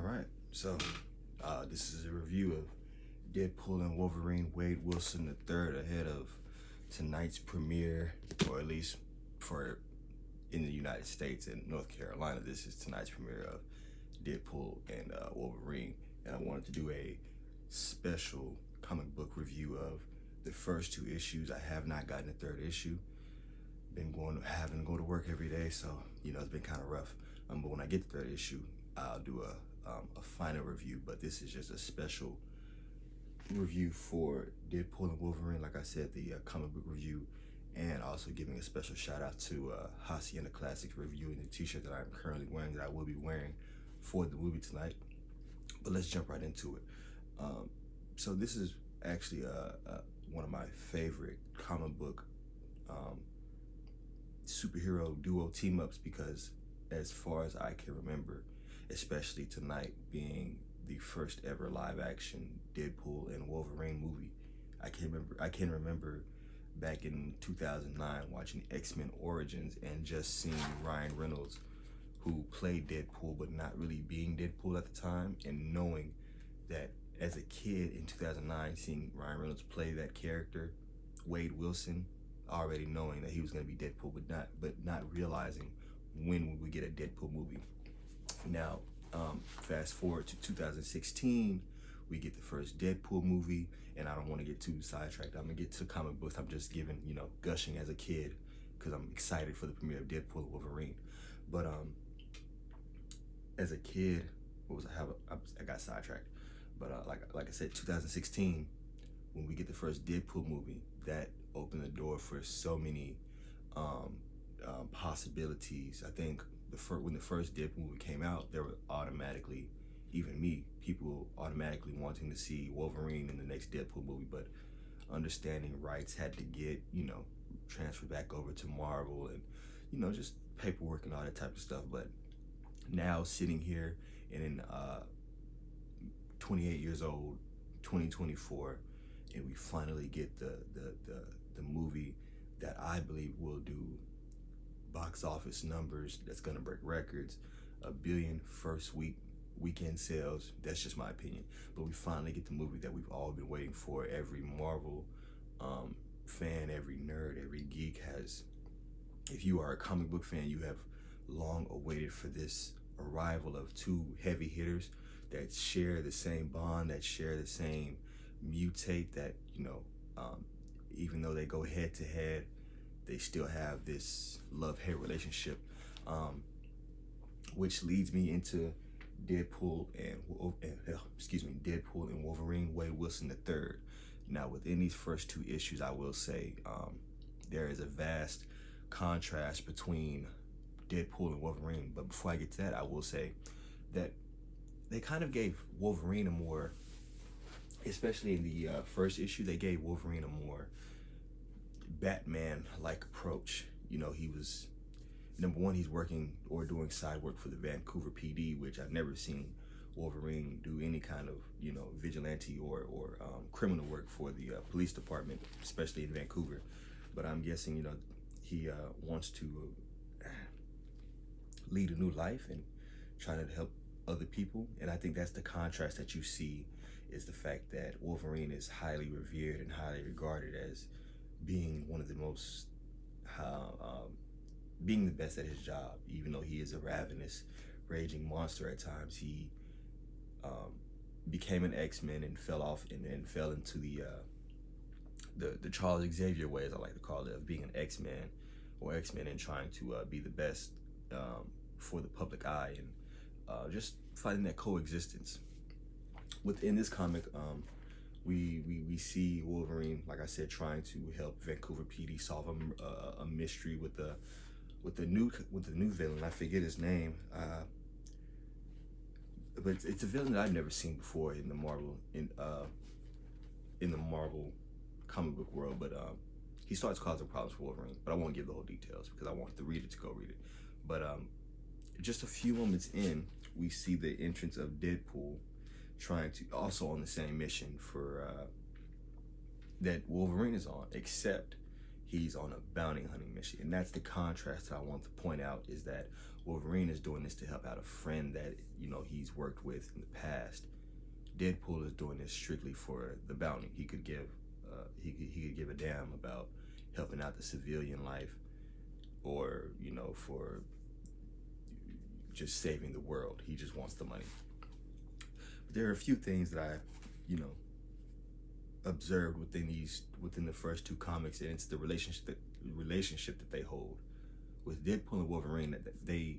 right, so this is a review of Deadpool and Wolverine Wade Wilson III ahead of tonight's premiere, or at least for in the United States and North Carolina. This is tonight's premiere of Deadpool and Wolverine, and I wanted to do a special comic book review of the first two issues. I have not gotten the third issue. Having to go to work every day, so it's been kind of rough. But when I get the third issue, I'll do a final review. But this is just a special review for Deadpool and Wolverine. Like I said, the comic book review, and also giving a special shout out to Hacienda Classics reviewing the t-shirt that I'm currently wearing, that I will be wearing for the movie tonight. But let's jump right into it. So this is actually one of my favorite comic book superhero duo team-ups, because as far as I can remember, especially tonight being the first ever live action Deadpool and Wolverine movie, I can remember back in 2009 watching X-Men Origins and just seeing Ryan Reynolds, who played Deadpool but not really being Deadpool at the time, and knowing that as a kid in 2009, seeing Ryan Reynolds play that character, Wade Wilson, already knowing that he was going to be Deadpool, but not realizing when we would get a Deadpool movie. Now, fast forward to 2016, we get the first Deadpool movie, and I don't want to get too sidetracked. I'm gonna get to comic books. I'm just giving, gushing as a kid because I'm excited for the premiere of Deadpool and Wolverine. But as a kid, I got sidetracked. But like I said, 2016, when we get the first Deadpool movie, that opened the door for so many possibilities. I think when the first Deadpool movie came out, there were automatically, even me, people automatically wanting to see Wolverine in the next Deadpool movie, but understanding rights had to get, transferred back over to Marvel, and, just paperwork and all that type of stuff. But now sitting here and in 28 years old, 2024, and we finally get the movie that I believe will do box office numbers that's gonna break records, 1 billion first weekend sales. That's just my opinion. But we finally get the movie that we've all been waiting for. Every Marvel fan, every nerd, every geek has. If you are a comic book fan, you have long awaited for this arrival of two heavy hitters that share the same bond, that share the same mutate, that even though they go head to head, they still have this love-hate relationship, which leads me into Deadpool and Wolverine Wade Wilson III. Now, within these first two issues, I will say there is a vast contrast between Deadpool and Wolverine. But before I get to that, I will say that they kind of gave Wolverine a more, especially in the first issue, they gave Wolverine a more Batman-like approach. He was, number one, he's working or doing side work for the Vancouver PD, which I've never seen Wolverine do any kind of, vigilante or criminal work for the police department, especially in Vancouver. But I'm guessing, he wants to lead a new life and trying to help other people. And I think that's the contrast that you see, is the fact that Wolverine is highly revered and highly regarded as being one of the most, being the best at his job. Even though he is a ravenous, raging monster at times, he became an X-Men and fell into the Charles Xavier way, as I like to call it, of being an X-Man or X-Men and trying to be the best for the public eye, and just fighting that coexistence. Within this comic, we see Wolverine, like I said, trying to help Vancouver PD solve a mystery with the new villain. I forget his name, but it's a villain that I've never seen before in the Marvel comic book world. But he starts causing problems for Wolverine. But I won't give the whole details because I want the reader to go read it. But just a few moments in, we see the entrance of Deadpool, trying to, also on the same mission for that Wolverine is on, except he's on a bounty hunting mission. And that's the contrast that I want to point out, is that Wolverine is doing this to help out a friend that, you know, he's worked with in the past. Deadpool is doing this strictly for the bounty. He could give he could give a damn about helping out the civilian life, or, you know, for just saving the world. He just wants the money. But there are a few things that I, you know, observed within the first two comics, and it's the relationship that they hold with Deadpool and Wolverine. That they,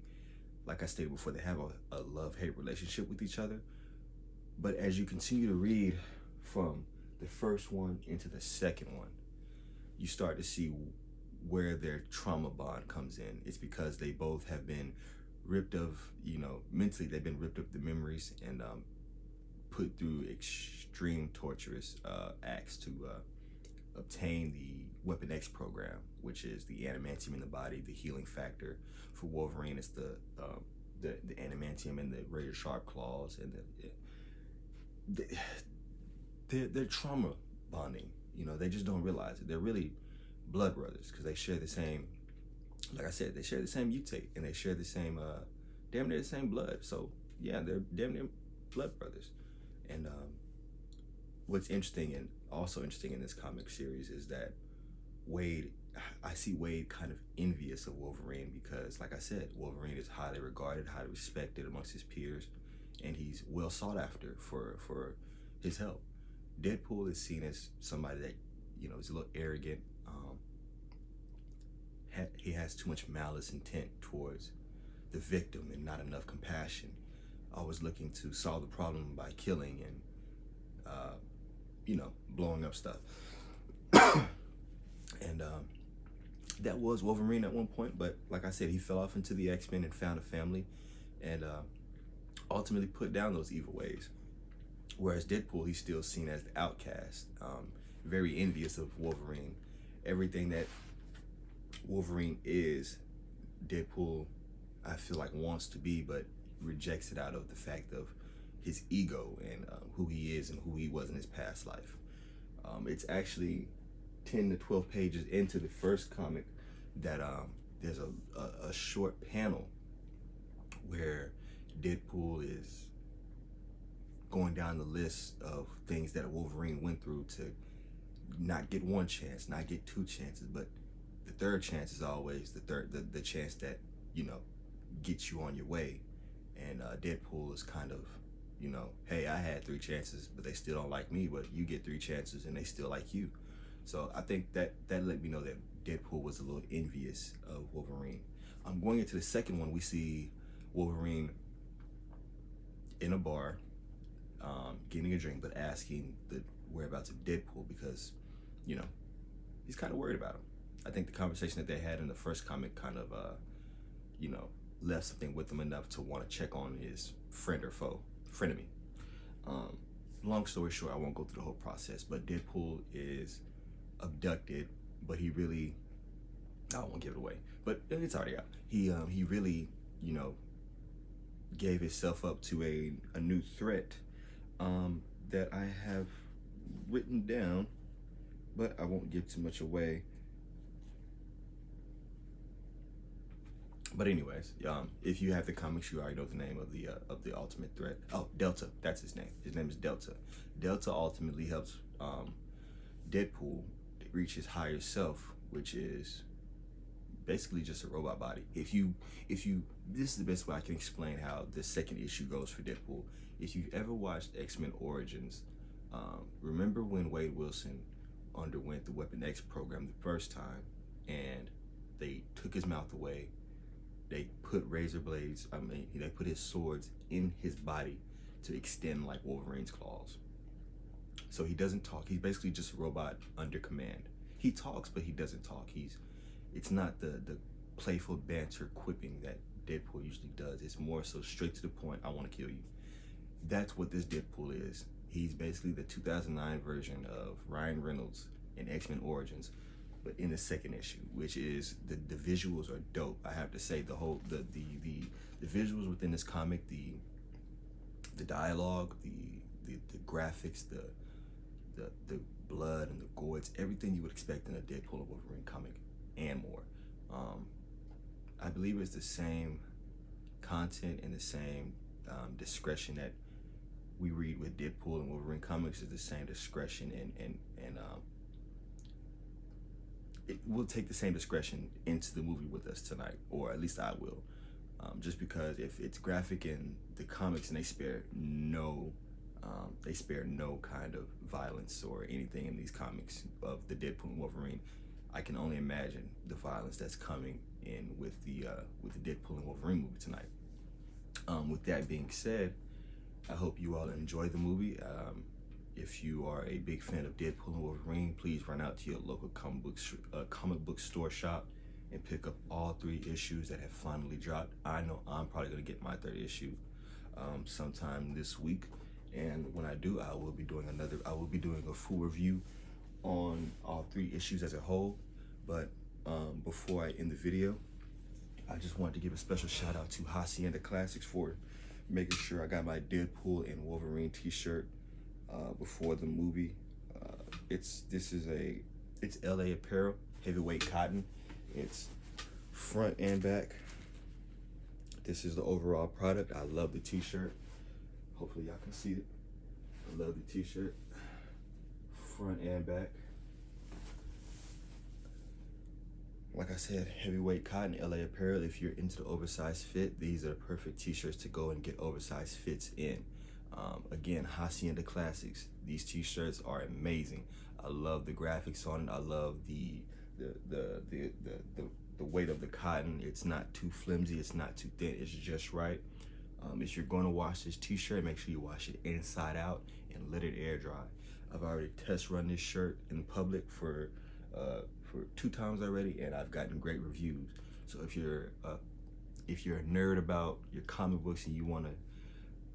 like I stated before, they have a love-hate relationship with each other. But as you continue to read from the first one into the second one, you start to see where their trauma bond comes in. It's because they both have been ripped of, you know, mentally, they've been ripped of the memories and put through extreme torturous acts to obtain the Weapon X program, which is the adamantium in the body, the healing factor. For Wolverine, it's the adamantium and the razor sharp claws, and they're trauma bonding. You know, they just don't realize it. They're really blood brothers because they share the same, like I said, they share the same mutate, and they share the same, damn near the same blood. So yeah, they're damn near blood brothers. And what's interesting, and also interesting in this comic series, is that I see Wade kind of envious of Wolverine because, like I said, Wolverine is highly regarded, highly respected amongst his peers, and he's well sought after for his help. Deadpool is seen as somebody that, you know, is a little arrogant. He has too much malice intent towards the victim and not enough compassion. Always looking to solve the problem by killing and, you know, blowing up stuff. And that was Wolverine at one point, but like I said, he fell off into the X-Men and found a family, and ultimately put down those evil ways. Whereas Deadpool, he's still seen as the outcast, very envious of Wolverine. Everything that Wolverine is, Deadpool, I feel like, wants to be, but rejects it out of the fact of his ego and who he is and who he was in his past life. It's actually 10 to 12 pages into the first comic that there's a short panel where Deadpool is going down the list of things that Wolverine went through to not get one chance, not get two chances, but the third chance is always the chance that, you know, gets you on your way. And Deadpool is kind of, you know, hey, I had 3 chances, but they still don't like me, but you get 3 chances and they still like you. So I think that let me know that Deadpool was a little envious of Wolverine. Going into the second one, we see Wolverine in a bar, getting a drink, but asking the whereabouts of Deadpool because, you know, he's kind of worried about him. I think the conversation that they had in the first comic kind of, you know, left something with him enough to want to check on his friend or foe, frenemy. Long story short, I won't go through the whole process, but Deadpool is abducted, but he really, I won't give it away, but it's already out. He really, you know, gave himself up to a new threat that I have written down, but I won't give too much away. But anyways, if you have the comics, you already know the name of the ultimate threat. Oh, Delta, that's his name. His name is Delta. Delta ultimately helps Deadpool reach his higher self, which is basically just a robot body. If you, this is the best way I can explain how the second issue goes for Deadpool. If you've ever watched X-Men Origins, remember when Wade Wilson underwent the Weapon X program the first time, and they took his mouth away. They put razor blades, they put his swords in his body to extend like Wolverine's claws. So he doesn't talk. He's basically just a robot under command. He talks, but he doesn't talk. It's not the playful banter quipping that Deadpool usually does. It's more so straight to the point, I want to kill you. That's what this Deadpool is. He's basically the 2009 version of Ryan Reynolds in X-Men Origins, but in the second issue, which is the visuals are dope. I have to say, the visuals within this comic, the dialogue, the graphics, the blood and the gore. It's everything you would expect in a Deadpool and Wolverine comic and more. I believe it's the same content and the same discretion that we read with Deadpool and Wolverine comics is the same discretion, and it will take the same discretion into the movie with us tonight, or at least I will. Just because if it's graphic in the comics and they spare no kind of violence or anything in these comics of the Deadpool and Wolverine, I can only imagine the violence that's coming in with the Deadpool and Wolverine movie tonight. With that being said, I hope you all enjoy the movie. If you are a big fan of Deadpool and Wolverine, please run out to your local comic book store shop and pick up all 3 issues that have finally dropped. I know I'm probably gonna get my 3rd issue sometime this week, and when I do, I will be doing a full review on all 3 issues as a whole. But before I end the video, I just wanted to give a special shout out to Hacienda Classics for making sure I got my Deadpool and Wolverine t-shirt before the movie. It's LA apparel, heavyweight cotton. It's front and back. This is the overall product. I love the t-shirt. Hopefully y'all can see it. I love the t-shirt, front and back. Like I said, heavyweight cotton, LA apparel. If you're into the oversized fit, these are the perfect t-shirts to go and get oversized fits in. Again, Hacienda Classics. These t-shirts are amazing. I love the graphics on it. I love the weight of the cotton. It's not too flimsy. It's not too thin. It's just right. If you're going to wash this t-shirt, make sure you wash it inside out and let it air dry. I've already test run this shirt in public for 2 times already, and I've gotten great reviews. So if you're a nerd about your comic books and you want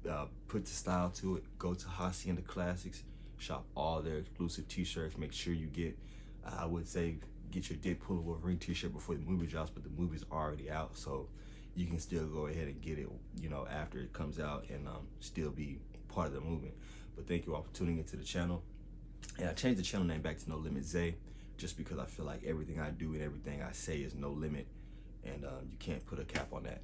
to put the style to it, go to Hacienda Classics, shop all their exclusive t-shirts. Make sure you get, I would say, get your Deadpool and Wolverine t-shirt before the movie drops, but the movie's already out, so you can still go ahead and get it, after it comes out, and still be part of the movement. But thank you all for tuning into the channel. And I changed the channel name back to No Limit Zay, just because I feel like everything I do and everything I say is no limit, and you can't put a cap on that.